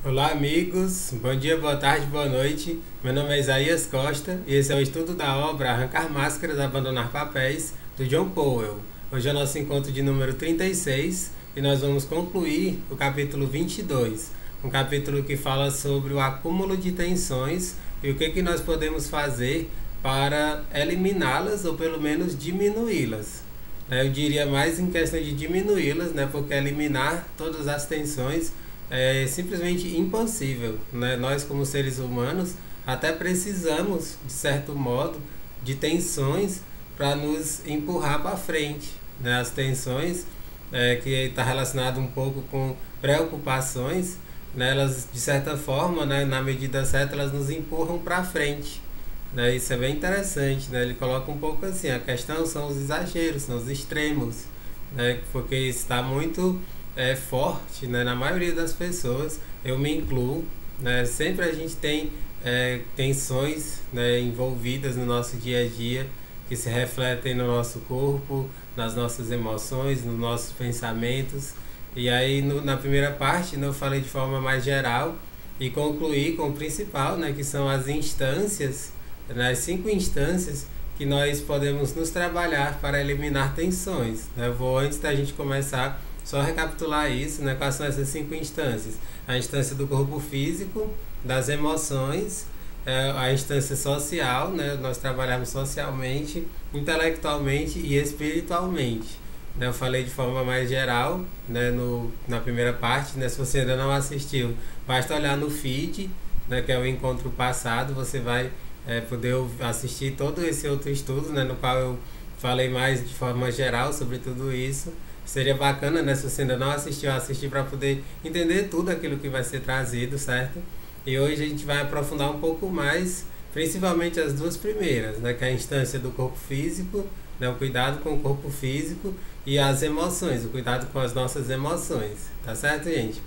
Olá, amigos. Bom dia, boa tarde, boa noite. Meu nome é Isaías Costa e esse é o estudo da obra Arrancar Máscaras, Abandonar Papéis, do John Powell. Hoje é o nosso encontro de número 36 e nós vamos concluir o capítulo 22, um capítulo que fala sobre o acúmulo de tensões e o que nós podemos fazer para eliminá-las ou pelo menos diminuí-las. Eu diria mais em questão de diminuí-las, né, porque eliminar todas as tensões é simplesmente impossível, né? Nós, como seres humanos, até precisamos, de certo modo, de tensões para nos empurrar para frente, né? As tensões, que está relacionado um pouco com preocupações, né? Elas, de certa forma, né, na medida certa, elas nos empurram para frente. Né? Isso é bem interessante, né? Ele coloca um pouco assim, a questão são os exageros, são os extremos, né? Porque está muito forte, né? Na maioria das pessoas, eu me incluo, né? Sempre a gente tem tensões, né, envolvidas no nosso dia a dia que se refletem no nosso corpo, nas nossas emoções, nos nossos pensamentos. E aí na primeira parte, né, eu falei de forma mais geral e concluí com o principal, né, que são as instâncias, né, as 5 instâncias que nós podemos nos trabalhar para eliminar tensões. Né? Eu vou, antes da gente começar, só recapitular isso, né? Quais são essas 5 instâncias? A instância do corpo físico, das emoções, a instância social, né? Nós trabalhamos socialmente, intelectualmente e espiritualmente. Né? Eu falei de forma mais geral, né? Na primeira parte, né? Se você ainda não assistiu, basta olhar no feed, né? Que é o encontro passado, você vai poder assistir todo esse outro estudo, né? No qual eu falei mais de forma geral sobre tudo isso. Seria bacana, né, se você ainda não assistiu, assistir para poder entender tudo aquilo que vai ser trazido, certo? E hoje a gente vai aprofundar um pouco mais, principalmente as 2 primeiras, né, que é a instância do corpo físico, né, o cuidado com o corpo físico e as emoções, o cuidado com as nossas emoções, tá certo, gente?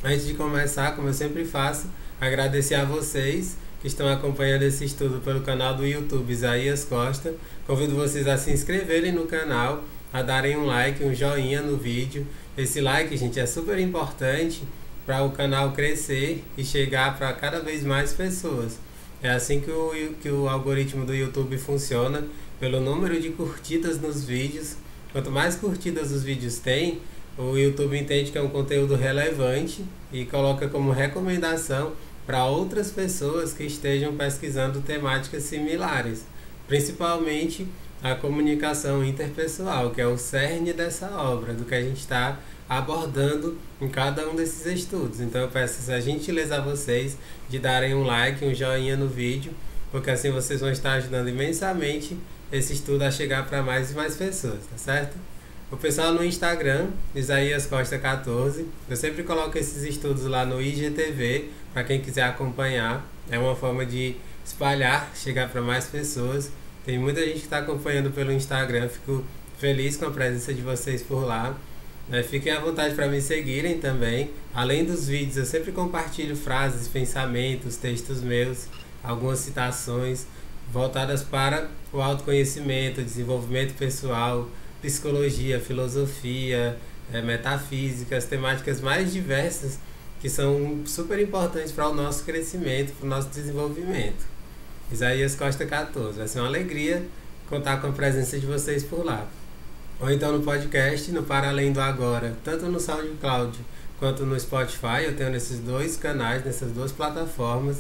Antes de começar, como eu sempre faço, agradecer a vocês que estão acompanhando esse estudo pelo canal do YouTube Isaías Costa. Convido vocês a se inscreverem no canal, a darem um like, um joinha no vídeo. Esse like, gente, é super importante para o canal crescer e chegar para cada vez mais pessoas. É assim que o algoritmo do YouTube funciona, pelo número de curtidas nos vídeos. Quanto mais curtidas os vídeos têm, o YouTube entende que é um conteúdo relevante e coloca como recomendação para outras pessoas que estejam pesquisando temáticas similares, principalmente a comunicação interpessoal, que é o cerne dessa obra, do que a gente está abordando em cada um desses estudos. Então eu peço a gentileza a vocês de darem um like, um joinha no vídeo, porque assim vocês vão estar ajudando imensamente esse estudo a chegar para mais e mais pessoas, tá certo? O pessoal no Instagram, Isaías Costa 14, eu sempre coloco esses estudos lá no IGTV, para quem quiser acompanhar. É uma forma de espalhar, chegar para mais pessoas. Tem muita gente que está acompanhando pelo Instagram, fico feliz com a presença de vocês por lá. Fiquem à vontade para me seguirem também. Além dos vídeos, eu sempre compartilho frases, pensamentos, textos meus, algumas citações voltadas para o autoconhecimento, desenvolvimento pessoal, psicologia, filosofia, metafísica, as temáticas mais diversas que são super importantes para o nosso crescimento, para o nosso desenvolvimento. Isaías Costa 14. Vai ser uma alegria contar com a presença de vocês por lá. Ou então no podcast, no Para Além do Agora, tanto no SoundCloud quanto no Spotify. Eu tenho nesses 2 canais, nessas 2 plataformas.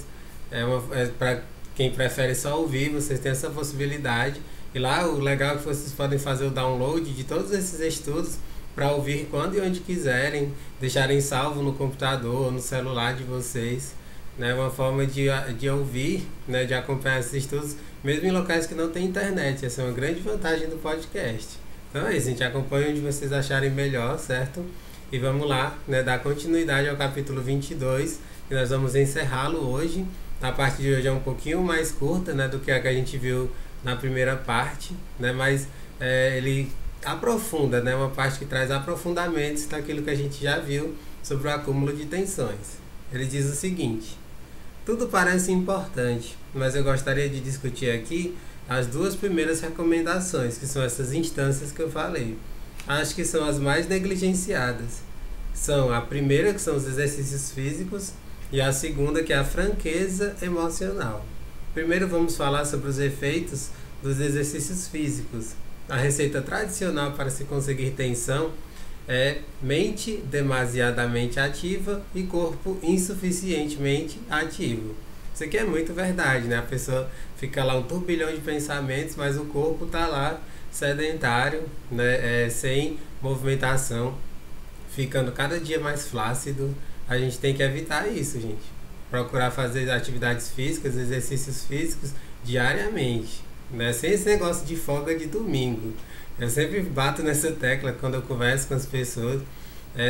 Para quem prefere só ouvir, vocês têm essa possibilidade. E lá o legal é que vocês podem fazer o download de todos esses estudos para ouvir quando e onde quiserem, deixarem salvo no computador ou no celular de vocês. Né, uma forma de ouvir, né, de acompanhar esses estudos, mesmo em locais que não tem internet. Essa é uma grande vantagem do podcast. Então é isso, gente, acompanhe onde vocês acharem melhor, certo? E vamos lá, né, dar continuidade ao capítulo 22, que nós vamos encerrá-lo hoje. A parte de hoje é um pouquinho mais curta, né, do que a que a gente viu na primeira parte, né, mas ele aprofunda, né, uma parte que traz aprofundamentos daquilo que a gente já viu sobre o acúmulo de tensões. Ele diz o seguinte: tudo parece importante, mas eu gostaria de discutir aqui as 2 primeiras recomendações, que são essas instâncias que eu falei. Acho que são as mais negligenciadas. São a primeira, que são os exercícios físicos, e a segunda, que é a franqueza emocional. Primeiro vamos falar sobre os efeitos dos exercícios físicos. A receita tradicional para se conseguir tensão é mente demasiadamente ativa e corpo insuficientemente ativo. Isso aqui é muito verdade, né? A pessoa fica lá um turbilhão de pensamentos, mas o corpo tá lá sedentário, né? Sem movimentação, ficando cada dia mais flácido. A gente tem que evitar isso, gente. Procurar fazer atividades físicas, exercícios físicos diariamente, né? Sem esse negócio de folga de domingo. Eu sempre bato nessa tecla quando eu converso com as pessoas.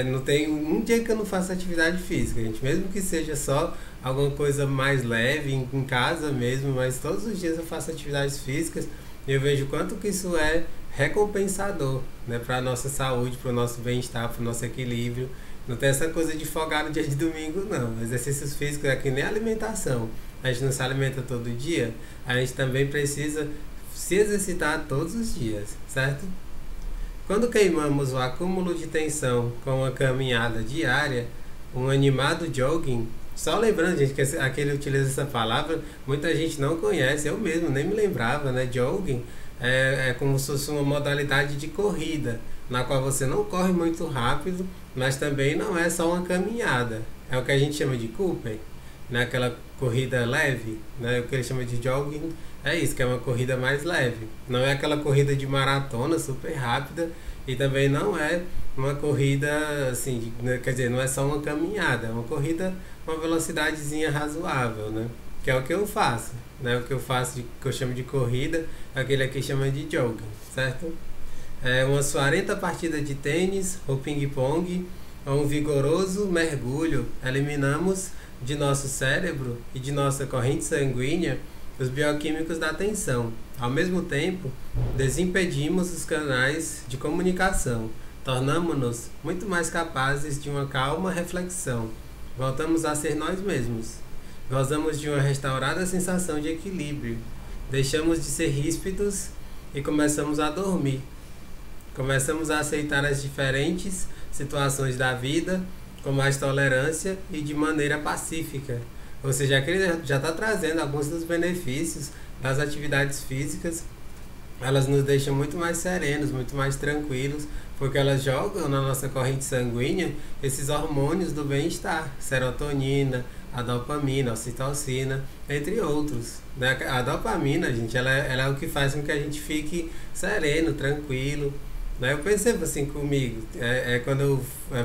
Não tem um dia que eu não faço atividade física, gente. Mesmo que seja só alguma coisa mais leve, em casa mesmo, mas todos os dias eu faço atividades físicas e eu vejo quanto que isso é recompensador, né, para a nossa saúde, para o nosso bem-estar, para o nosso equilíbrio. Não tem essa coisa de folgar no dia de domingo, não. Exercícios físicos é que nem alimentação. A gente não se alimenta todo dia, a gente também precisa se exercitar todos os dias, certo? Quando queimamos o acúmulo de tensão com uma caminhada diária, um animado jogging, só lembrando, gente, que aqui ele utiliza essa palavra, muita gente não conhece, eu mesmo nem me lembrava, né? Jogging é como se fosse uma modalidade de corrida, na qual você não corre muito rápido, mas também não é só uma caminhada. É o que a gente chama de Cooper, né? Aquela corrida leve, né? O que ele chama de jogging é isso, que é uma corrida mais leve. Não é aquela corrida de maratona super rápida e também não é uma corrida assim, quer dizer, não é só uma caminhada, é uma corrida com uma velocidadezinha razoável, né? Que é o que eu faço, né? O que eu faço, que eu chamo de corrida, aquele aqui chama de jogging, certo? Umas 40 partidas de tênis ou ping-pong ou um vigoroso mergulho, eliminamos de nosso cérebro e de nossa corrente sanguínea os bioquímicos da tensão. Ao mesmo tempo, desimpedimos os canais de comunicação, tornamos-nos muito mais capazes de uma calma reflexão. Voltamos a ser nós mesmos. Gozamos de uma restaurada sensação de equilíbrio. Deixamos de ser ríspidos e começamos a dormir. Começamos a aceitar as diferentes situações da vida com mais tolerância e de maneira pacífica. Ou seja, aqui ele já está trazendo alguns dos benefícios das atividades físicas. Elas nos deixam muito mais serenos, muito mais tranquilos, porque elas jogam na nossa corrente sanguínea esses hormônios do bem-estar, serotonina, a dopamina, a ocitocina, entre outros, né? A dopamina, gente, ela é o que faz com que a gente fique sereno, tranquilo, né? Eu percebo assim comigo,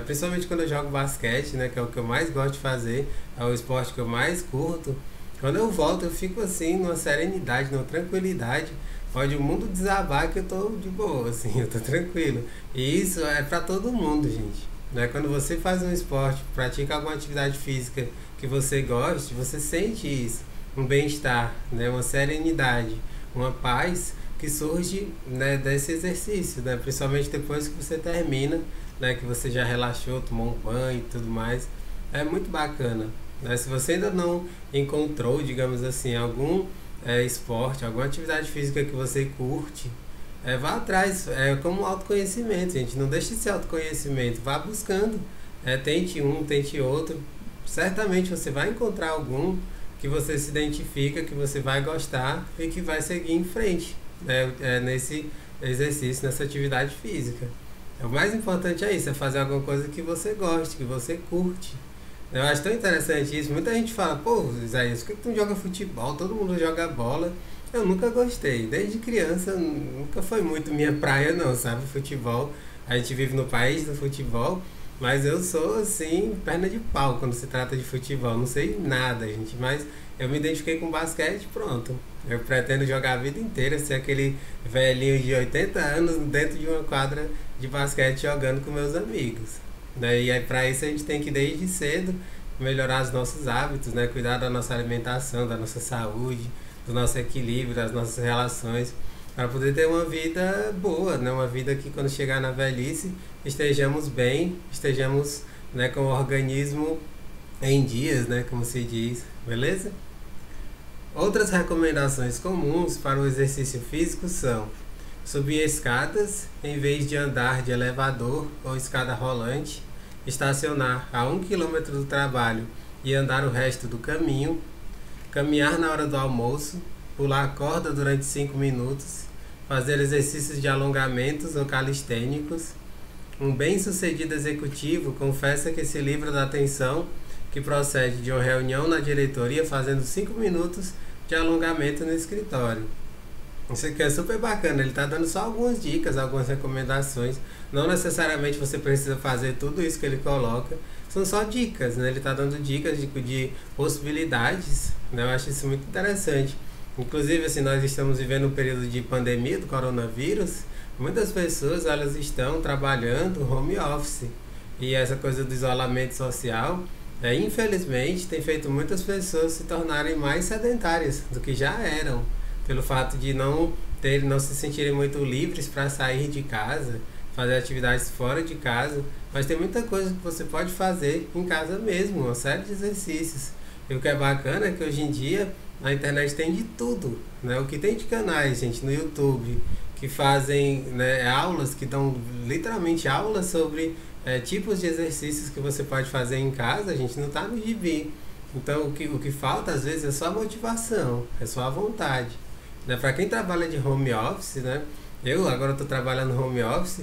principalmente quando eu jogo basquete, né, que é o que eu mais gosto de fazer, é o esporte que eu mais curto. Quando eu volto, eu fico assim, numa serenidade, numa tranquilidade. Pode o mundo desabar que eu tô de boa, assim, eu tô tranquilo. E isso é para todo mundo, gente. Né? Quando você faz um esporte, pratica alguma atividade física que você goste, você sente isso, um bem-estar, né? Uma serenidade, uma paz que surge, né, desse exercício, né? Principalmente depois que você termina, né, que você já relaxou, tomou um banho e tudo mais. É muito bacana, né? Se você ainda não encontrou, digamos assim, algum esporte, alguma atividade física que você curte, vá atrás, é como autoconhecimento, gente, não deixe de ser autoconhecimento, vá buscando, tente um, tente outro, certamente você vai encontrar algum que você se identifica, que você vai gostar e que vai seguir em frente, nesse exercício, nessa atividade física. O mais importante é isso, é fazer alguma coisa que você goste, que você curte. Eu acho tão interessante isso. Muita gente fala, pô, Isaías, por que tu não joga futebol? Todo mundo joga bola. Eu nunca gostei. Desde criança, nunca foi muito minha praia não, sabe? Futebol. A gente vive no país do futebol, mas eu sou, assim, perna de pau quando se trata de futebol. Não sei nada, gente, mas eu me identifiquei com basquete, pronto. Eu pretendo jogar a vida inteira, ser aquele velhinho de 80 anos dentro de uma quadra de basquete jogando com meus amigos. Né? E aí, para isso a gente tem que desde cedo melhorar os nossos hábitos, né? Cuidar da nossa alimentação, da nossa saúde, do nosso equilíbrio, das nossas relações, para poder ter uma vida boa, né? Uma vida que quando chegar na velhice estejamos bem, estejamos, né, com o organismo em dias, né, como se diz, beleza? Outras recomendações comuns para o exercício físico são subir escadas em vez de andar de elevador ou escada rolante, estacionar a 1 quilômetro do trabalho e andar o resto do caminho, caminhar na hora do almoço, pular a corda durante 5 minutos, fazer exercícios de alongamentos ou calistênicos. Um bem-sucedido executivo confessa que se livra da tensão que procede de uma reunião na diretoria fazendo 5 minutos de alongamento no escritório. Isso aqui é super bacana, ele está dando só algumas dicas, algumas recomendações. Não necessariamente você precisa fazer tudo isso que ele coloca, são só dicas, né? Ele está dando dicas de possibilidades, né? Eu acho isso muito interessante. Inclusive, assim, nós estamos vivendo um período de pandemia do coronavírus. Muitas pessoas, elas estão trabalhando home office. E essa coisa do isolamento social, infelizmente, tem feito muitas pessoas se tornarem mais sedentárias do que já eram. Pelo fato de não se sentirem muito livres para sair de casa, fazer atividades fora de casa. Mas tem muita coisa que você pode fazer em casa mesmo, uma série de exercícios. E o que é bacana é que hoje em dia na internet tem de tudo, né? O que tem de canais, gente, no YouTube, que fazem, né, aulas, que dão literalmente aulas sobre tipos de exercícios que você pode fazer em casa. A gente não está no gibi. Então o que falta às vezes é só a motivação, é só a vontade. Né? Para quem trabalha de home office, né? Eu agora estou trabalhando home office.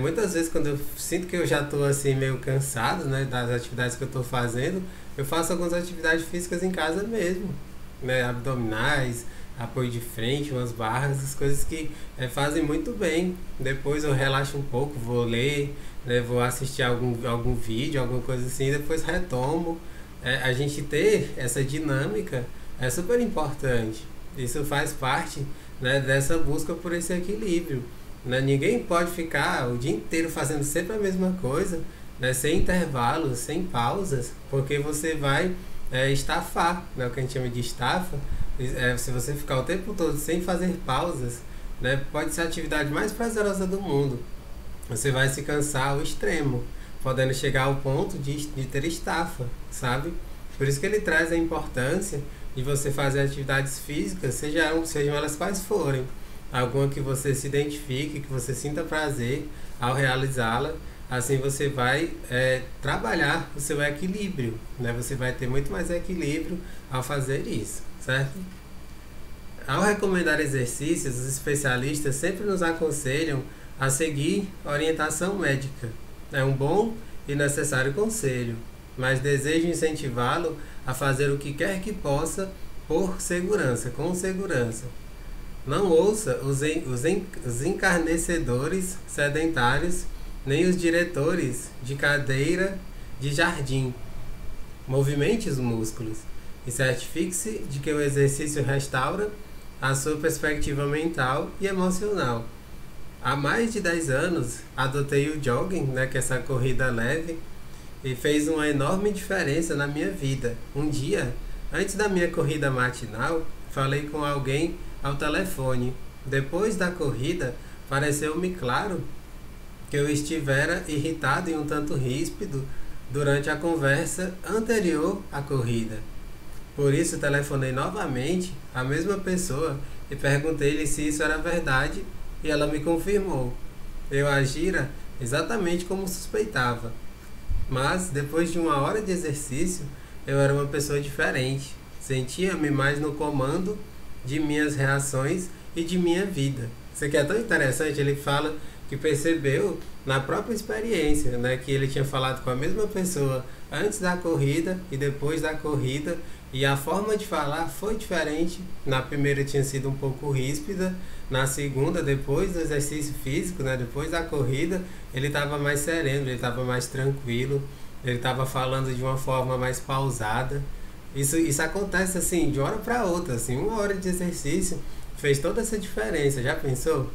Muitas vezes quando eu sinto que eu já estou assim meio cansado, né, das atividades que eu estou fazendo, eu faço algumas atividades físicas em casa mesmo, né, abdominais, apoio de frente, umas barras, as coisas que fazem muito bem. Depois eu relaxo um pouco, vou ler, né, vou assistir algum vídeo, alguma coisa assim, depois retomo. A gente ter essa dinâmica é super importante. Isso faz parte, né, dessa busca por esse equilíbrio. Né? Ninguém pode ficar o dia inteiro fazendo sempre a mesma coisa, né, sem intervalos, sem pausas, porque você vai estafar, né, o que a gente chama de estafa. Se você ficar o tempo todo sem fazer pausas, né, pode ser a atividade mais prazerosa do mundo. Você vai se cansar ao extremo, podendo chegar ao ponto de ter estafa, sabe? Por isso que ele traz a importância de você fazer atividades físicas, sejam elas quais forem. Alguma que você se identifique, que você sinta prazer ao realizá-la. Assim você vai trabalhar o seu equilíbrio, né? Você vai ter muito mais equilíbrio ao fazer isso, certo? Ao recomendar exercícios, os especialistas sempre nos aconselham a seguir orientação médica. É um bom e necessário conselho, mas desejo incentivá-lo a fazer o que quer que possa por segurança, com segurança. Não ouça os encarnecedores sedentários, nem os diretores de cadeira de jardim. Movimente os músculos e certifique-se de que o exercício restaura a sua perspectiva mental e emocional. Há mais de 10 anos adotei o jogging, né, que é essa corrida leve, e fez uma enorme diferença na minha vida. Um dia, antes da minha corrida matinal, falei com alguém ao telefone. Depois da corrida, pareceu-me claro que eu estivera irritado e um tanto ríspido durante a conversa anterior à corrida. Por isso, telefonei novamente à mesma pessoa e perguntei-lhe se isso era verdade, e ela me confirmou. Eu agira exatamente como suspeitava. Mas, depois de 1 hora de exercício, eu era uma pessoa diferente. Sentia-me mais no comando de minhas reações e de minha vida. Isso aqui é tão interessante, ele fala que percebeu na própria experiência, né, que ele tinha falado com a mesma pessoa antes da corrida e depois da corrida, e a forma de falar foi diferente. Na primeira tinha sido um pouco ríspida, na segunda, depois do exercício físico, né, depois da corrida, ele estava mais sereno, ele estava mais tranquilo, ele estava falando de uma forma mais pausada. Isso acontece assim, de uma hora para outra, assim, 1 hora de exercício fez toda essa diferença. Já pensou?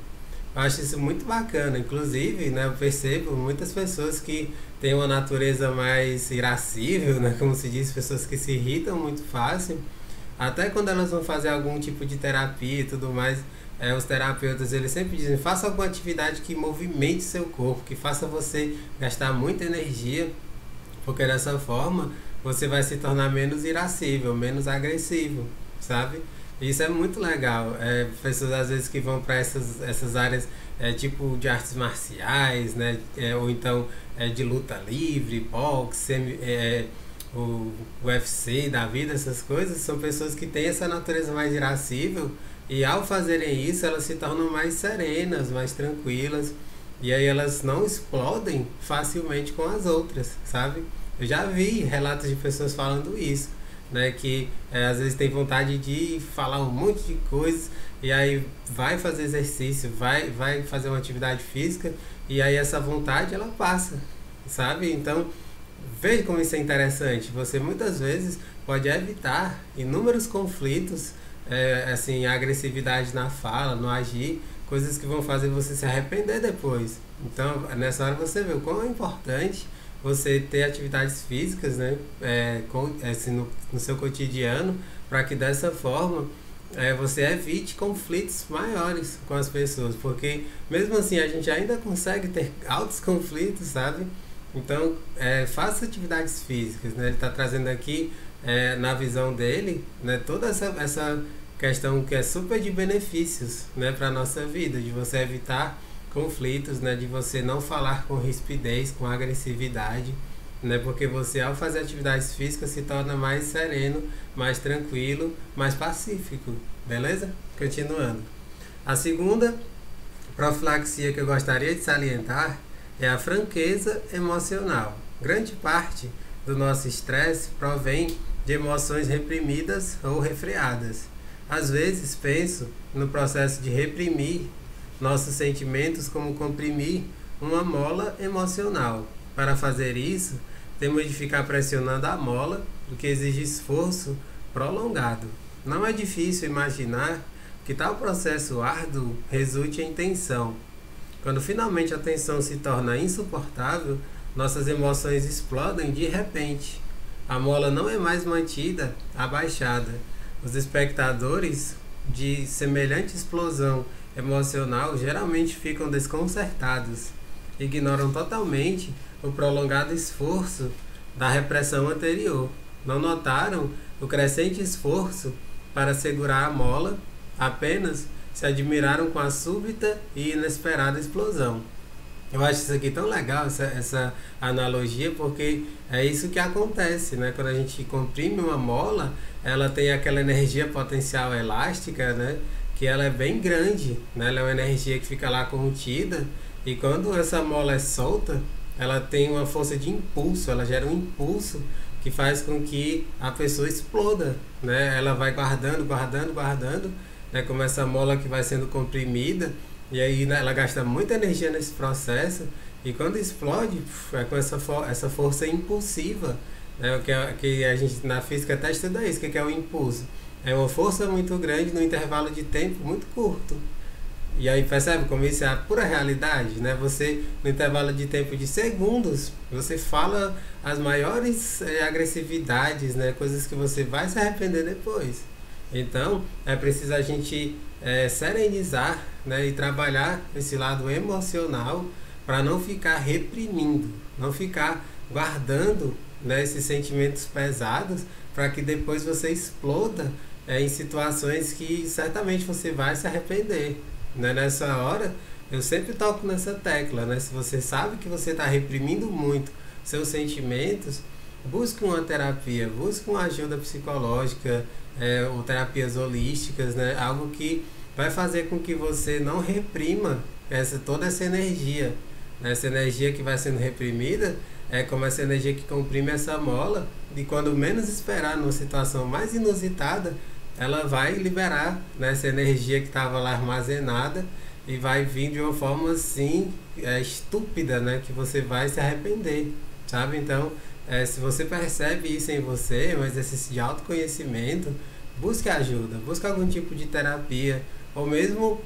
Eu acho isso muito bacana. Inclusive, né, eu percebo muitas pessoas que têm uma natureza mais irascível, né, como se diz, pessoas que se irritam muito fácil. Até quando elas vão fazer algum tipo de terapia e tudo mais, os terapeutas, eles sempre dizem: faça alguma atividade que movimente seu corpo, que faça você gastar muita energia, porque dessa forma você vai se tornar menos irascível, menos agressivo, sabe? Isso é muito legal. Pessoas às vezes que vão para essas áreas tipo de artes marciais, né? Ou então de luta livre, boxe, o UFC da vida, essas coisas, são pessoas que têm essa natureza mais irascível e ao fazerem isso elas se tornam mais serenas, mais tranquilas e aí elas não explodem facilmente com as outras, sabe? Eu já vi relatos de pessoas falando isso, né? Que às vezes tem vontade de falar um monte de coisas e aí vai fazer exercício, vai fazer uma atividade física e aí essa vontade ela passa, sabe? Então veja como isso é interessante. Você muitas vezes pode evitar inúmeros conflitos, assim, agressividade na fala, no agir, coisas que vão fazer você se arrepender depois. Então, nessa hora você vê o quão é importante você ter atividades físicas, né, assim, no seu cotidiano, para que dessa forma você evite conflitos maiores com as pessoas, porque mesmo assim a gente ainda consegue ter altos conflitos, sabe? Então, faça atividades físicas, né? Ele está trazendo aqui, na visão dele, né, toda essa questão que é super de benefícios, né, para a nossa vida, de você evitar conflitos, né, de você não falar com rispidez, com agressividade, né, porque você ao fazer atividades físicas se torna mais sereno, mais tranquilo, mais pacífico, beleza? Continuando. A segunda profilaxia que eu gostaria de salientar é a franqueza emocional. Grande parte do nosso estresse provém de emoções reprimidas ou refreadas. Às vezes penso no processo de reprimir nossos sentimentos como comprimir uma mola emocional. Para fazer isso, temos de ficar pressionando a mola, o que exige esforço prolongado. Não é difícil imaginar que tal processo árduo resulte em tensão. Quando finalmente a tensão se torna insuportável, nossas emoções explodem de repente. A mola não é mais mantida abaixada. Os espectadores de semelhante explosão emocional geralmente ficam desconcertados. Ignoram totalmente o prolongado esforço da repressão anterior. Não notaram o crescente esforço para segurar a mola, apenas se admiraram com a súbita e inesperada explosão. Eu acho isso aqui tão legal, essa analogia, porque é isso que acontece, né? Quando a gente comprime uma mola, ela tem aquela energia potencial elástica, né? Que ela é bem grande, né? Ela é uma energia que fica lá contida, e quando essa mola é solta, ela tem uma força de impulso, ela gera um impulso que faz com que a pessoa exploda, né? Ela vai guardando, né, como essa mola que vai sendo comprimida, e aí, né, ela gasta muita energia nesse processo, e quando explode, é com essa força impulsiva, né, que a gente na física até estuda isso, que é o impulso. É uma força muito grande no intervalo de tempo muito curto. E aí percebe como isso é a pura realidade, né? Você, no intervalo de tempo de segundos, você fala as maiores agressividades, né? Coisas que você vai se arrepender depois. Então, é preciso a gente serenizar, né, e trabalhar esse lado emocional para não ficar reprimindo, não ficar guardando, né, esses sentimentos pesados para que depois você exploda em situações que certamente você vai se arrepender. Né? Nessa hora, eu sempre toco nessa tecla, né? Se você sabe que você está reprimindo muito seus sentimentos, busque uma terapia, busque uma ajuda psicológica, ou terapias holísticas, né? Algo que vai fazer com que você não reprima toda essa energia. Né? Essa energia que vai sendo reprimida é como essa energia que comprime essa mola, e quando menos esperar, numa situação mais inusitada, ela vai liberar, né, essa energia que estava lá armazenada e vai vir de uma forma assim estúpida, né, que você vai se arrepender, sabe? Então, se você percebe isso em você, um exercício de autoconhecimento, busque ajuda, busque algum tipo de terapia, ou mesmo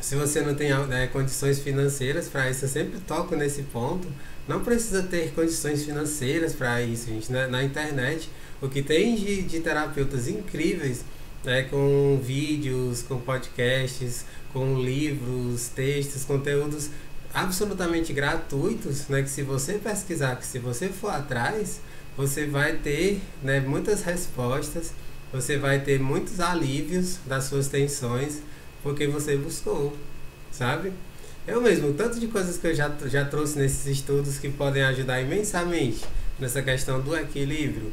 se você não tem condições financeiras para isso, eu sempre toco nesse ponto, não precisa ter condições financeiras para isso, gente, né? Na internet, o que tem de terapeutas incríveis, né, com vídeos, com podcasts, com livros, textos, conteúdos absolutamente gratuitos, né, que se você pesquisar, que se você for atrás, você vai ter, né, muitas respostas, você vai ter muitos alívios das suas tensões, porque você buscou, sabe? Eu mesmo, o tanto de coisas que eu já trouxe nesses estudos que podem ajudar imensamente nessa questão do equilíbrio.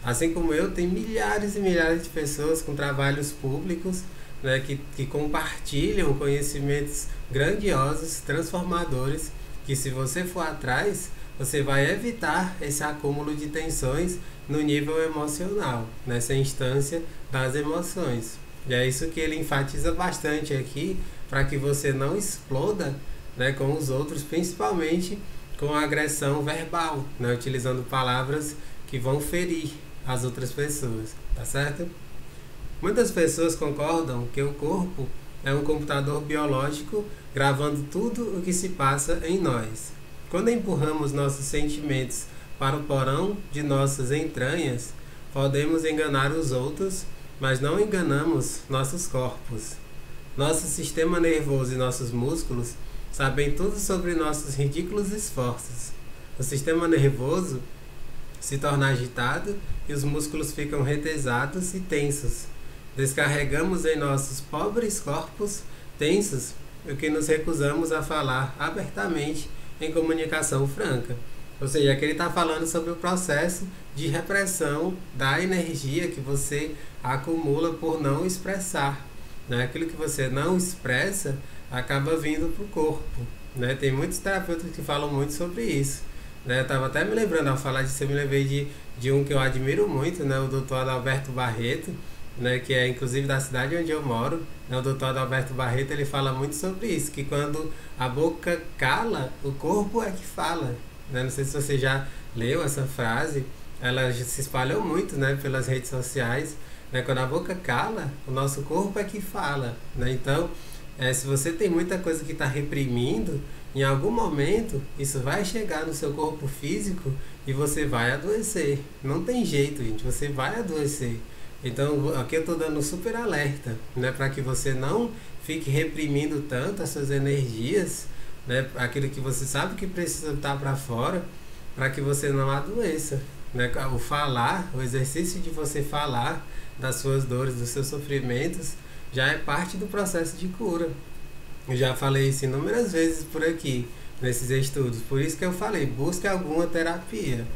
Assim como eu, tem milhares e milhares de pessoas com trabalhos públicos, né, que compartilham conhecimentos grandiosos, transformadores, que se você for atrás, você vai evitar esse acúmulo de tensões no nível emocional, nessa instância das emoções. E é isso que ele enfatiza bastante aqui, para que você não exploda, né, com os outros, principalmente com a agressão verbal, né, utilizando palavras que vão ferir as outras pessoas, tá certo? Muitas pessoas concordam que o corpo é um computador biológico gravando tudo o que se passa em nós. Quando empurramos nossos sentimentos para o porão de nossas entranhas, podemos enganar os outros, mas não enganamos nossos corpos. Nosso sistema nervoso e nossos músculos sabem tudo sobre nossos ridículos esforços. O sistema nervoso se torna agitado e os músculos ficam retesados e tensos. Descarregamos em nossos pobres corpos tensos o que nos recusamos a falar abertamente em comunicação franca. Ou seja, aqui ele está falando sobre o processo de repressão da energia que você acumula por não expressar. Né? Aquilo que você não expressa acaba vindo para o corpo. Né? Tem muitos terapeutas que falam muito sobre isso. Né? Eu estava até me lembrando, ao falar disso, eu me lembrei de um que eu admiro muito, né? O Dr. Adalberto Barreto, né? Que é inclusive da cidade onde eu moro. Né? O Dr. Adalberto Barreto, ele fala muito sobre isso, que quando a boca cala, o corpo é que fala. Né? Não sei se você já leu essa frase, ela se espalhou muito, né, pelas redes sociais. Né? Quando a boca cala, o nosso corpo é que fala. Né? Então, se você tem muita coisa que está reprimindo, em algum momento isso vai chegar no seu corpo físico e você vai adoecer. Não tem jeito, gente, você vai adoecer. Então, aqui eu estou dando um super alerta, né, para que você não fique reprimindo tanto as suas energias, né, aquilo que você sabe que precisa estar para fora, para que você não adoeça. Né? O falar, o exercício de você falar das suas dores, dos seus sofrimentos, já é parte do processo de cura. Eu já falei isso inúmeras vezes por aqui, nesses estudos. Por isso que eu falei, busque alguma terapia,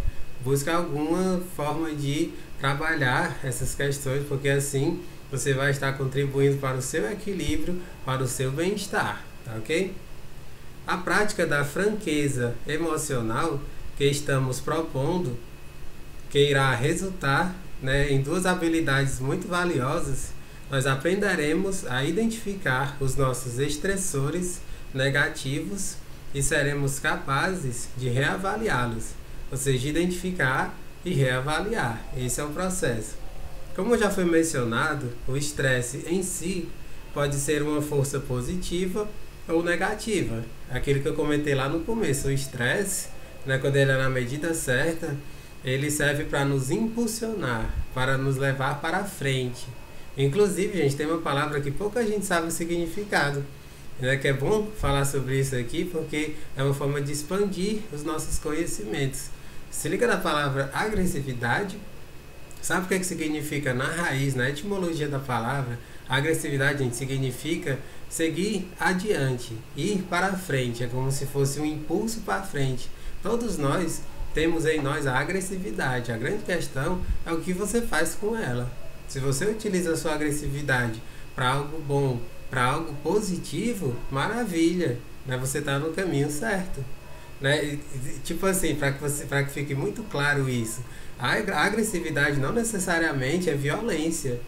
busque alguma forma de trabalhar essas questões, porque assim você vai estar contribuindo para o seu equilíbrio, para o seu bem-estar, tá ok? A prática da franqueza emocional que estamos propondo, que irá resultar, né, em duas habilidades muito valiosas. Nós aprenderemos a identificar os nossos estressores negativos e seremos capazes de reavaliá-los, ou seja, identificar e reavaliar. Esse é o processo. Como já foi mencionado, o estresse em si pode ser uma força positiva ou negativa. Aquilo que eu comentei lá no começo, o estresse, né, quando ele é na medida certa, ele serve para nos impulsionar, para nos levar para frente. Inclusive, gente, tem uma palavra que pouca gente sabe o significado, né, que é bom falar sobre isso aqui, porque é uma forma de expandir os nossos conhecimentos. Se liga na palavra agressividade. Sabe o que significa na raiz, na etimologia da palavra? A agressividade, gente, significa seguir adiante, ir para frente. É como se fosse um impulso para frente. Todos nós temos em nós a agressividade. A grande questão é o que você faz com ela. Se você utiliza a sua agressividade para algo bom, para algo positivo, maravilha, né? Você está no caminho certo. Né? Tipo assim, para que fique muito claro isso, a agressividade não necessariamente é violência.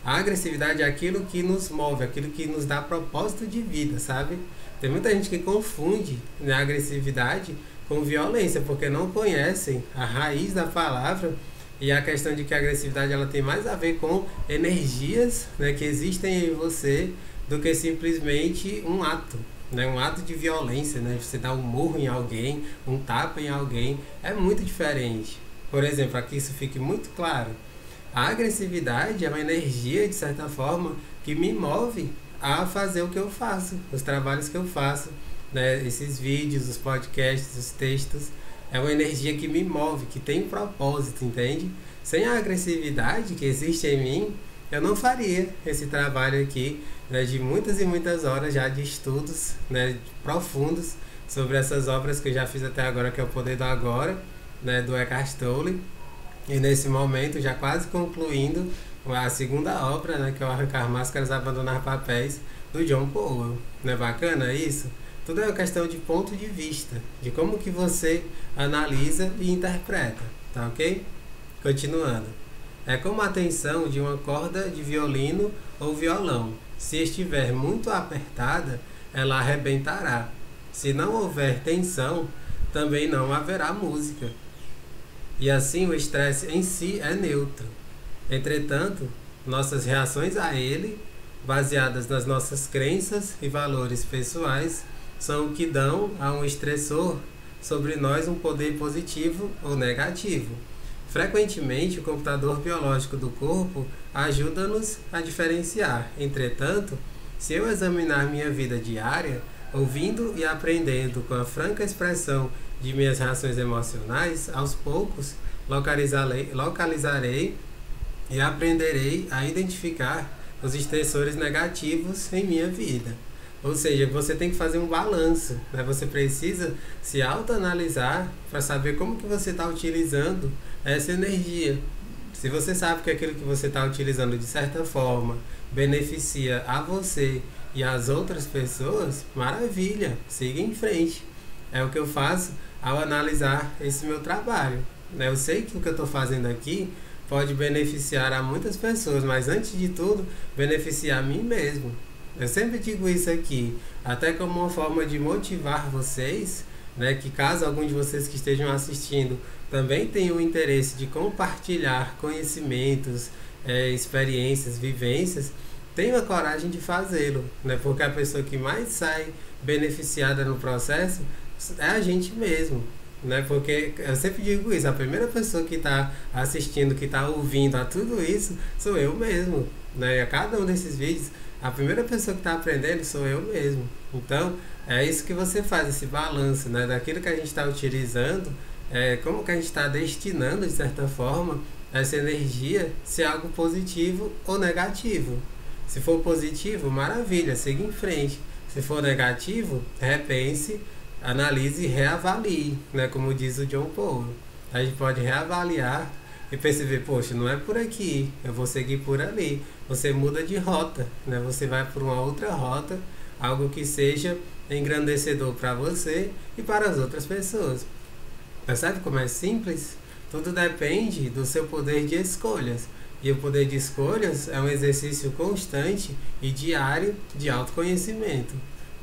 A agressividade é aquilo que nos move, aquilo que nos dá propósito de vida, sabe? Tem muita gente que confunde, né, a agressividade com violência, porque não conhecem a raiz da palavra e a questão de que a agressividade ela tem mais a ver com energias, né, que existem em você do que simplesmente um ato. Né, um ato de violência, né, você dar um murro em alguém, um tapa em alguém, é muito diferente. Por exemplo, aqui isso fique muito claro. A agressividade é uma energia, de certa forma, que me move a fazer o que eu faço, os trabalhos que eu faço, né, esses vídeos, os podcasts, os textos. É uma energia que me move, que tem um propósito, entende? Sem a agressividade que existe em mim, eu não faria esse trabalho aqui, né, de muitas e muitas horas já de estudos, né, profundos sobre essas obras que eu já fiz até agora, que é o Poder do Agora, né, do Eckhart Tolle. E nesse momento, já quase concluindo a segunda obra, né, que é o Arrancar Máscaras, Abandonar Papéis, do John Powell. Não é bacana isso? Tudo é uma questão de ponto de vista, de como que você analisa e interpreta, tá ok? Continuando. É como a tensão de uma corda de violino ou violão. Se estiver muito apertada, ela arrebentará. Se não houver tensão, também não haverá música. E assim o estresse em si é neutro. Entretanto, nossas reações a ele, baseadas nas nossas crenças e valores pessoais, são o que dão a um estressor sobre nós um poder positivo ou negativo. Frequentemente, o computador biológico do corpo ajuda-nos a diferenciar. Entretanto, se eu examinar minha vida diária, ouvindo e aprendendo com a franca expressão de minhas reações emocionais, aos poucos localizarei e aprenderei a identificar os estressores negativos em minha vida. Ou seja, você tem que fazer um balanço, né? Você precisa se autoanalisar para saber como que você está utilizando essa energia. Se você sabe que aquilo que você está utilizando de certa forma beneficia a você e as outras pessoas, maravilha, siga em frente. É o que eu faço ao analisar esse meu trabalho. Eu sei que o que eu estou fazendo aqui pode beneficiar a muitas pessoas, mas antes de tudo, beneficiar a mim mesmo. Eu sempre digo isso aqui, até como uma forma de motivar vocês, né, que caso algum de vocês que estejam assistindo também tenha o interesse de compartilhar conhecimentos, experiências, vivências, tenha a coragem de fazê-lo, né, porque a pessoa que mais sai beneficiada no processo é a gente mesmo. Né? Porque eu sempre digo isso, a primeira pessoa que está assistindo, que está ouvindo a tudo isso, sou eu mesmo. Né? A cada um desses vídeos, a primeira pessoa que está aprendendo sou eu mesmo. Então, é isso que você faz, esse balanço, né? Daquilo que a gente está utilizando, como que a gente está destinando, de certa forma, essa energia, se é algo positivo ou negativo. Se for positivo, maravilha, siga em frente. Se for negativo, repense, analise e reavalie, né? Como diz o John Powell. A gente pode reavaliar e perceber, poxa, não é por aqui, eu vou seguir por ali. Você muda de rota, né? Você vai por uma outra rota, algo que seja engrandecedor para você e para as outras pessoas. Percebe como é simples? Tudo depende do seu poder de escolhas. E o poder de escolhas é um exercício constante e diário de autoconhecimento.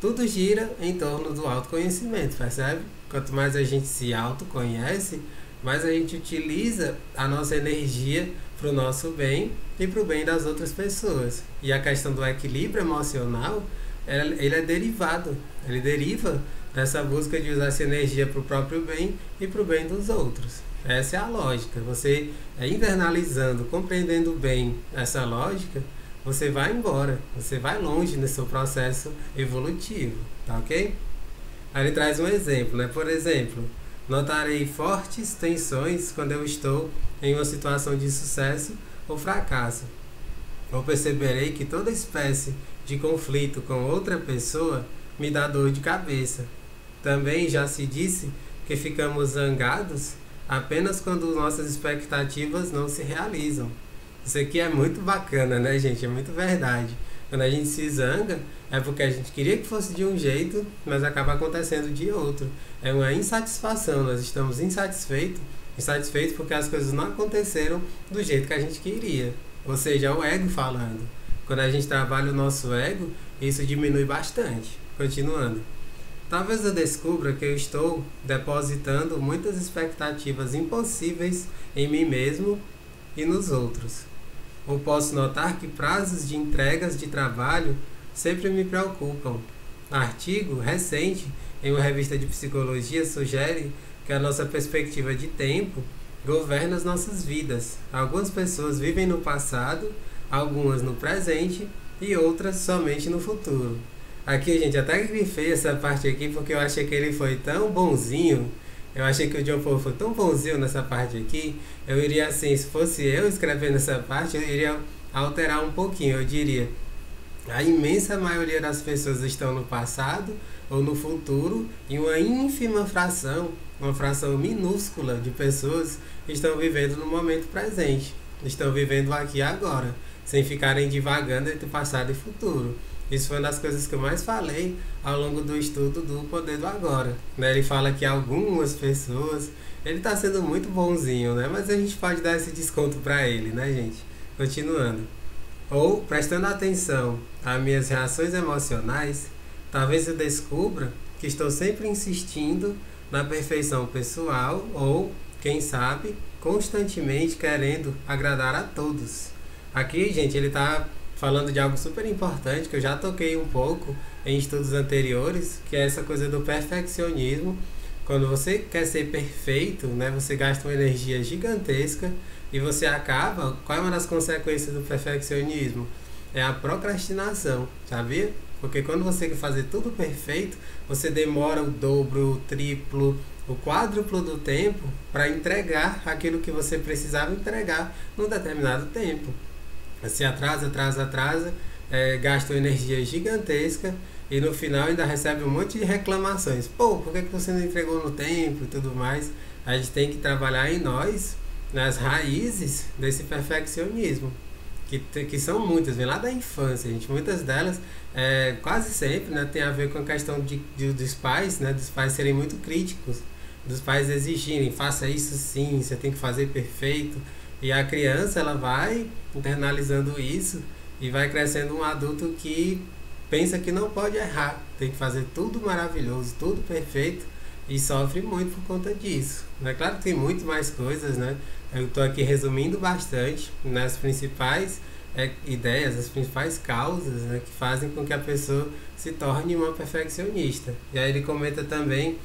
Tudo gira em torno do autoconhecimento, percebe? Quanto mais a gente se autoconhece, mais a gente utiliza a nossa energia para o nosso bem e para o bem das outras pessoas. E a questão do equilíbrio emocional, ele é derivado, ele deriva dessa busca de usar essa energia para o próprio bem e para o bem dos outros. Essa é a lógica. Você internalizando, compreendendo bem essa lógica, você vai embora, você vai longe no seu processo evolutivo, tá ok? Aí ele traz um exemplo, né? Por exemplo, notarei fortes tensões quando eu estou em uma situação de sucesso ou fracasso. Ou perceberei que toda espécie de conflito com outra pessoa me dá dor de cabeça. Também já se disse que ficamos zangados apenas quando nossas expectativas não se realizam. Isso aqui é muito bacana, né, gente? É muito verdade. Quando a gente se zanga, é porque a gente queria que fosse de um jeito, mas acaba acontecendo de outro. É uma insatisfação, nós estamos insatisfeitos porque as coisas não aconteceram do jeito que a gente queria. Ou seja, é o ego falando. Quando a gente trabalha o nosso ego, isso diminui bastante. Continuando. Talvez eu descubra que eu estou depositando muitas expectativas impossíveis em mim mesmo e nos outros. Ou posso notar que prazos de entregas de trabalho sempre me preocupam. Artigo recente em uma revista de psicologia sugere que a nossa perspectiva de tempo governa as nossas vidas. Algumas pessoas vivem no passado, algumas no presente e outras somente no futuro. Aqui, gente, até grifei essa parte aqui porque eu achei que ele foi tão bonzinho Eu achei que o John Paul foi tão bonzinho nessa parte aqui, eu iria assim, se fosse eu escrevendo essa parte, eu iria alterar um pouquinho, eu diria. A imensa maioria das pessoas estão no passado ou no futuro e uma ínfima fração, uma fração minúscula de pessoas estão vivendo no momento presente, estão vivendo aqui e agora, sem ficarem divagando entre passado e futuro. Isso foi uma das coisas que eu mais falei ao longo do estudo do Poder do Agora. Né? Ele fala que algumas pessoas, ele está sendo muito bonzinho, né? Mas a gente pode dar esse desconto para ele, né, gente? Continuando. Ou, prestando atenção às minhas reações emocionais, talvez eu descubra que estou sempre insistindo na perfeição pessoal ou, quem sabe, constantemente querendo agradar a todos. Aqui, gente, ele está falando de algo super importante que eu já toquei um pouco em estudos anteriores, que é essa coisa do perfeccionismo. Quando você quer ser perfeito, né, você gasta uma energia gigantesca e você acaba... Qual é uma das consequências do perfeccionismo? É a procrastinação, sabia? Porque quando você quer fazer tudo perfeito, você demora o dobro, o triplo, o quádruplo do tempo para entregar aquilo que você precisava entregar num determinado tempo. Se atrasa, gasta uma energia gigantesca e no final ainda recebe um monte de reclamações. Pô, por que você não entregou no tempo e tudo mais? A gente tem que trabalhar em nós, nas raízes desse perfeccionismo, que são muitas, vem lá da infância, gente. Muitas delas, quase sempre, né, tem a ver com a questão dos pais, né, dos pais serem muito críticos, dos pais exigirem, faça isso sim, você tem que fazer perfeito. E a criança, ela vai internalizando isso e vai crescendo um adulto que pensa que não pode errar, tem que fazer tudo maravilhoso, tudo perfeito e sofre muito por conta disso. É claro que tem muito mais coisas, né? Eu estou aqui resumindo bastante nas principais ideias, as principais causas, né, que fazem com que a pessoa se torne uma perfeccionista. E aí ele comenta também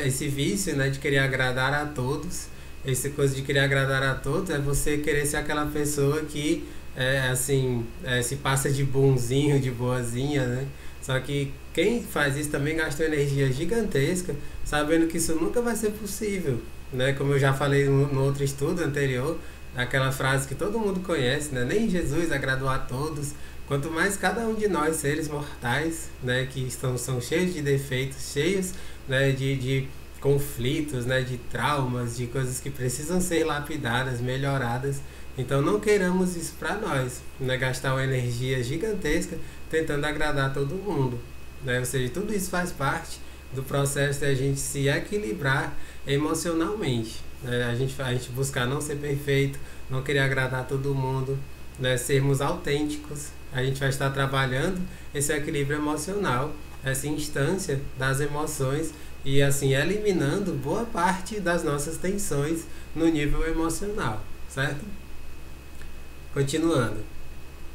esse vício, né, de querer agradar a todos. Essa coisa de querer agradar a todos é você querer ser aquela pessoa que se passa de bonzinho, de boazinha, né? Só que quem faz isso também gasta energia gigantesca, sabendo que isso nunca vai ser possível, né? Como eu já falei no outro estudo anterior, aquela frase que todo mundo conhece, né? Nem Jesus agradou a todos, quanto mais cada um de nós, seres mortais, né? Que são cheios de defeitos, cheios, né, de conflitos, né, de traumas, de coisas que precisam ser lapidadas, melhoradas. Então não queiramos isso para nós, né, gastar uma energia gigantesca tentando agradar todo mundo, né? Ou seja, tudo isso faz parte do processo da gente se equilibrar emocionalmente, né? A gente buscar não ser perfeito, não querer agradar todo mundo, né, sermos autênticos. A gente vai estar trabalhando esse equilíbrio emocional, essa instância das emoções, e assim eliminando boa parte das nossas tensões no nível emocional, certo? Continuando,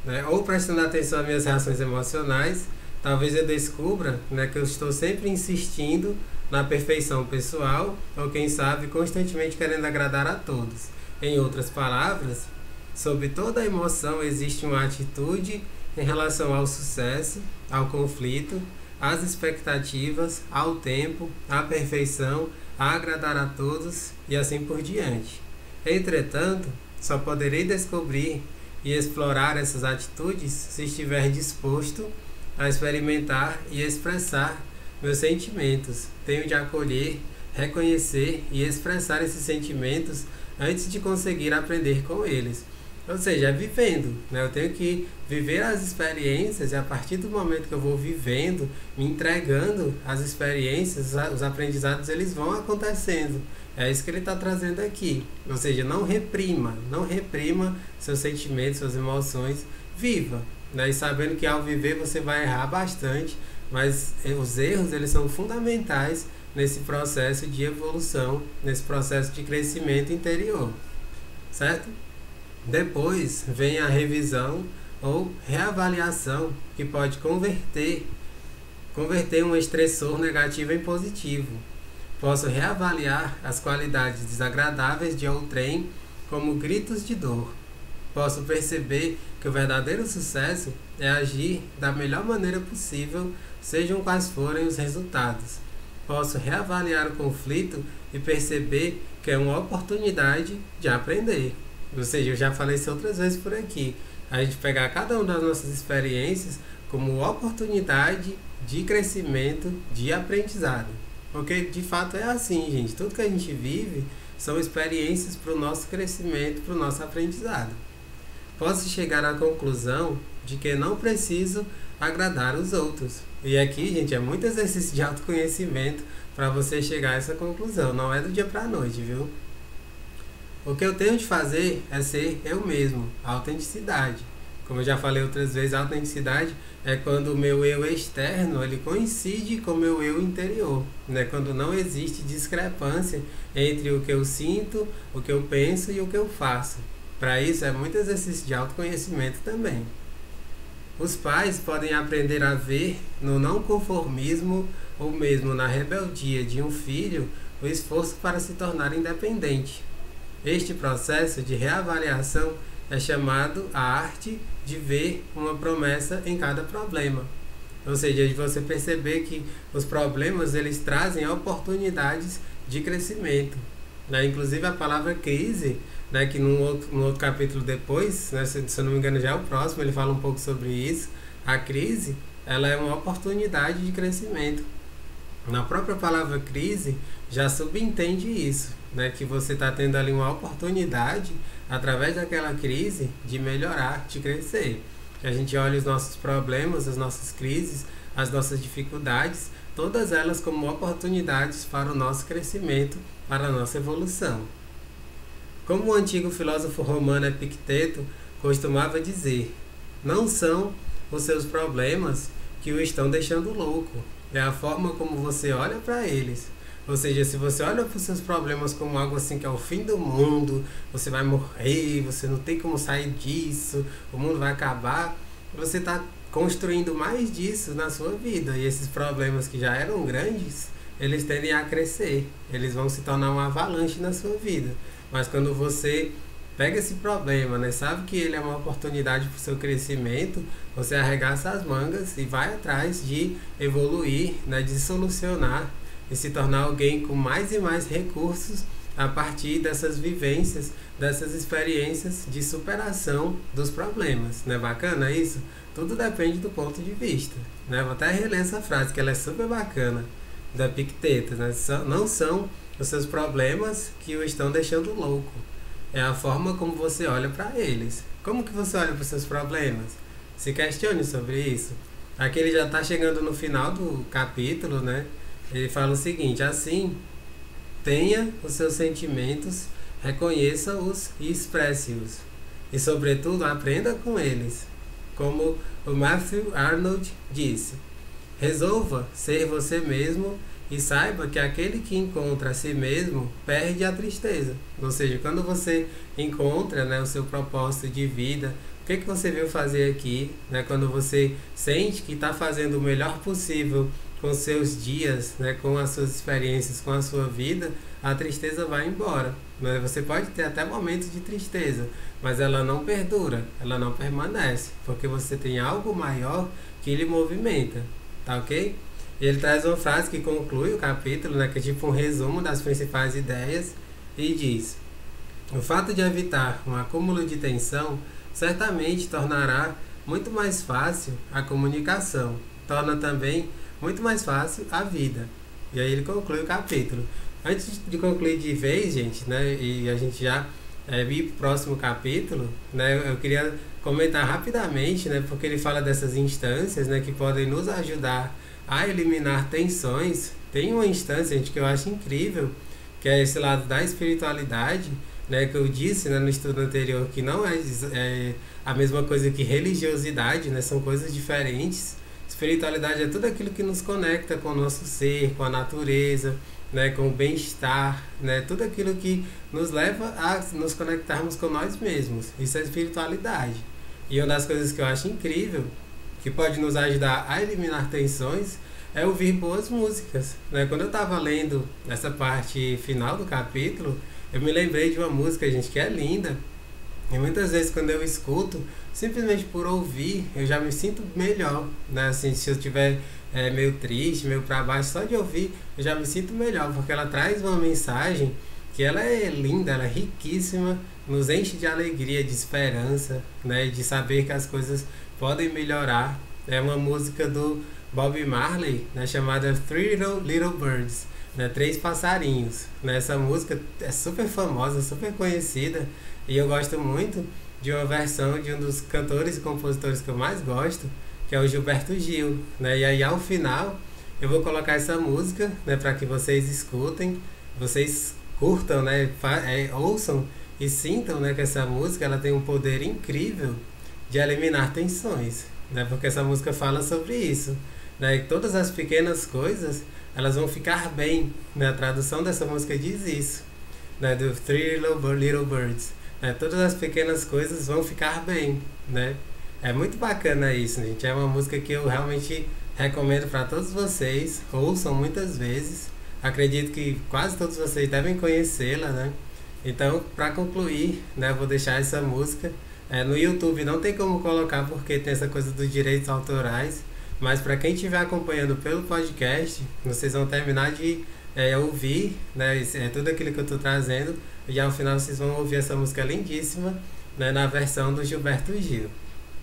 né? Ou prestando atenção às minhas reações emocionais, talvez eu descubra, né, que eu estou sempre insistindo na perfeição pessoal, ou quem sabe constantemente querendo agradar a todos. Em outras palavras, sob toda emoção existe uma atitude em relação ao sucesso, ao conflito, às expectativas, ao tempo, à perfeição, a agradar a todos e assim por diante. Entretanto, só poderei descobrir e explorar essas atitudes se estiver disposto a experimentar e expressar meus sentimentos. Tenho de acolher, reconhecer e expressar esses sentimentos antes de conseguir aprender com eles. Ou seja, é vivendo, né? Eu tenho que viver as experiências e a partir do momento que eu vou vivendo, me entregando as experiências, os aprendizados, eles vão acontecendo. É isso que ele está trazendo aqui. Ou seja, não reprima seus sentimentos, suas emoções, viva, né? E sabendo que ao viver você vai errar bastante, mas os erros, eles são fundamentais nesse processo de evolução, nesse processo de crescimento interior, certo? Depois vem a revisão ou reavaliação, que pode converter um estressor negativo em positivo. Posso reavaliar as qualidades desagradáveis de outrem como gritos de dor. Posso perceber que o verdadeiro sucesso é agir da melhor maneira possível, sejam quais forem os resultados. posso reavaliar o conflito e perceber que é uma oportunidade de aprender. Ou seja, eu já falei isso outras vezes por aqui. A gente pegar cada uma das nossas experiências como oportunidade de crescimento, de aprendizado. Porque de fato é assim, gente. Tudo que a gente vive são experiências para o nosso crescimento, para o nosso aprendizado. Posso chegar à conclusão de que não preciso agradar os outros. E aqui, gente, é muito exercício de autoconhecimento para você chegar a essa conclusão. Não é do dia para a noite, viu? O que eu tenho de fazer é ser eu mesmo, a autenticidade. Como eu já falei outras vezes, a autenticidade é quando o meu eu externo ele coincide com o meu eu interior, né? Quando não existe discrepância entre o que eu sinto, o que eu penso e o que eu faço. Para isso é muito exercício de autoconhecimento também. Os pais podem aprender a ver no não conformismo ou mesmo na rebeldia de um filho o esforço para se tornar independente. Este processo de reavaliação é chamado a arte de ver uma promessa em cada problema. Ou seja, de você perceber que os problemas eles trazem oportunidades de crescimento. Né? Inclusive a palavra crise, né, que no outro capítulo depois, né, se eu não me engano já é o próximo, ele fala um pouco sobre isso. A crise ela é uma oportunidade de crescimento. Na própria palavra crise já subentende isso, né, que você está tendo ali uma oportunidade através daquela crise de melhorar, de crescer. A gente olha os nossos problemas, as nossas crises, as nossas dificuldades, todas elas como oportunidades para o nosso crescimento, para a nossa evolução. Como o antigo filósofo romano Epicteto costumava dizer, não são os seus problemas que o estão deixando louco, é a forma como você olha para eles. Ou seja, se você olha para os seus problemas como algo assim que é o fim do mundo, você vai morrer, você não tem como sair disso, o mundo vai acabar, você está construindo mais disso na sua vida. E esses problemas que já eram grandes, eles tendem a crescer, eles vão se tornar uma avalanche na sua vida. Mas quando você pega esse problema, né, sabe que ele é uma oportunidade para o seu crescimento, você arregaça as mangas e vai atrás de evoluir, né, de solucionar e se tornar alguém com mais e mais recursos a partir dessas vivências, dessas experiências de superação dos problemas. Não é bacana isso? Tudo depende do ponto de vista. Né? Vou até reler essa frase, que ela é super bacana, da Epicteto. Né? Não são os seus problemas que o estão deixando louco. É a forma como você olha para eles. Como que você olha para os seus problemas? Se questione sobre isso. Aqui ele já está chegando no final do capítulo, né? Ele fala o seguinte, assim, tenha os seus sentimentos, reconheça-os e expresse-os. E, sobretudo, aprenda com eles. Como o Matthew Arnold disse, resolva ser você mesmo e saiba que aquele que encontra a si mesmo perde a tristeza. Ou seja, quando você encontra, né, o seu propósito de vida, o que você veio fazer aqui, né, quando você sente que está fazendo o melhor possível com seus dias, né, com as suas experiências, com a sua vida, a tristeza vai embora. Né? Você pode ter até momentos de tristeza, mas ela não perdura, ela não permanece, porque você tem algo maior que lhe movimenta, tá ok? E ele traz uma frase que conclui o capítulo, né, que é tipo um resumo das principais ideias, e diz, o fato de evitar um acúmulo de tensão certamente tornará muito mais fácil a comunicação, torna também muito mais fácil a vida. E aí ele conclui o capítulo. Antes de concluir de vez, gente, né, e a gente já ir para o próximo capítulo, né, eu queria comentar rapidamente, né, porque ele fala dessas instâncias, né, que podem nos ajudar a eliminar tensões. Tem uma instância, gente, que eu acho incrível, que é esse lado da espiritualidade, né, que eu disse, né, no estudo anterior, que não é a mesma coisa que religiosidade, né, são coisas diferentes. Espiritualidade é tudo aquilo que nos conecta com o nosso ser, com a natureza, né, com o bem-estar, né, tudo aquilo que nos leva a nos conectarmos com nós mesmos. Isso é espiritualidade. E uma das coisas que eu acho incrível, que pode nos ajudar a eliminar tensões, é ouvir boas músicas. Né? Quando eu estava lendo essa parte final do capítulo, eu me lembrei de uma música, gente, que é linda. E muitas vezes quando eu escuto, simplesmente por ouvir, eu já me sinto melhor, né? Assim, se eu estiver meio triste, meio para baixo, só de ouvir eu já me sinto melhor, porque ela traz uma mensagem que ela é linda, ela é riquíssima, nos enche de alegria, de esperança, né, de saber que as coisas podem melhorar. É uma música do Bob Marley, né, chamada Three Little Birds, né, Três Passarinhos. Né, essa música é super famosa, super conhecida, e eu gosto muito de uma versão de um dos cantores e compositores que eu mais gosto, que é o Gilberto Gil. Né, e aí ao final eu vou colocar essa música, né, para que vocês escutem, vocês curtam, né, ouçam e sintam, né, que essa música ela tem um poder incrível de eliminar tensões, né, porque essa música fala sobre isso, né, que todas as pequenas coisas elas vão ficar bem, né, a tradução dessa música diz isso, né, do Three Little Birds, né, todas as pequenas coisas vão ficar bem, né, é muito bacana isso, gente, é uma música que eu realmente recomendo para todos vocês, ouçam muitas vezes, acredito que quase todos vocês devem conhecê-la, né, então para concluir, né, eu vou deixar essa música. No YouTube não tem como colocar porque tem essa coisa dos direitos autorais, mas para quem estiver acompanhando pelo podcast, vocês vão terminar de ouvir, né, tudo aquilo que eu estou trazendo, e ao final vocês vão ouvir essa música lindíssima, né, na versão do Gilberto Gil.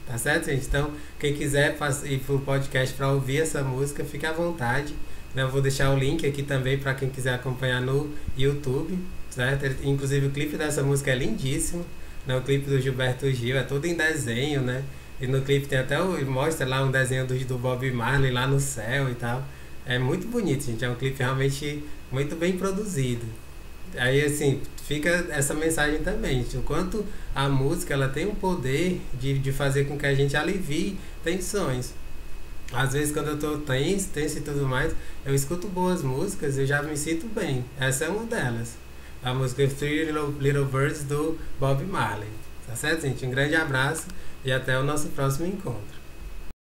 Tá certo, gente? Então, quem quiser ir pro podcast para ouvir essa música, fique à vontade. Né? Eu vou deixar o link aqui também para quem quiser acompanhar no YouTube, certo? Inclusive o clipe dessa música é lindíssimo. Né, o clipe do Gilberto Gil é todo em desenho, né? E no clipe tem até mostra lá um desenho do Bob Marley lá no céu e tal. É muito bonito, gente. É um clipe realmente muito bem produzido. Aí assim, fica essa mensagem também, gente, o quanto a música ela tem um poder de fazer com que a gente alivie tensões. Às vezes quando eu tô tenso e tudo mais, eu escuto boas músicas e eu já me sinto bem. Essa é uma delas. A música Three Little Birds do Bob Marley. Tá certo, gente? Um grande abraço e até o nosso próximo encontro.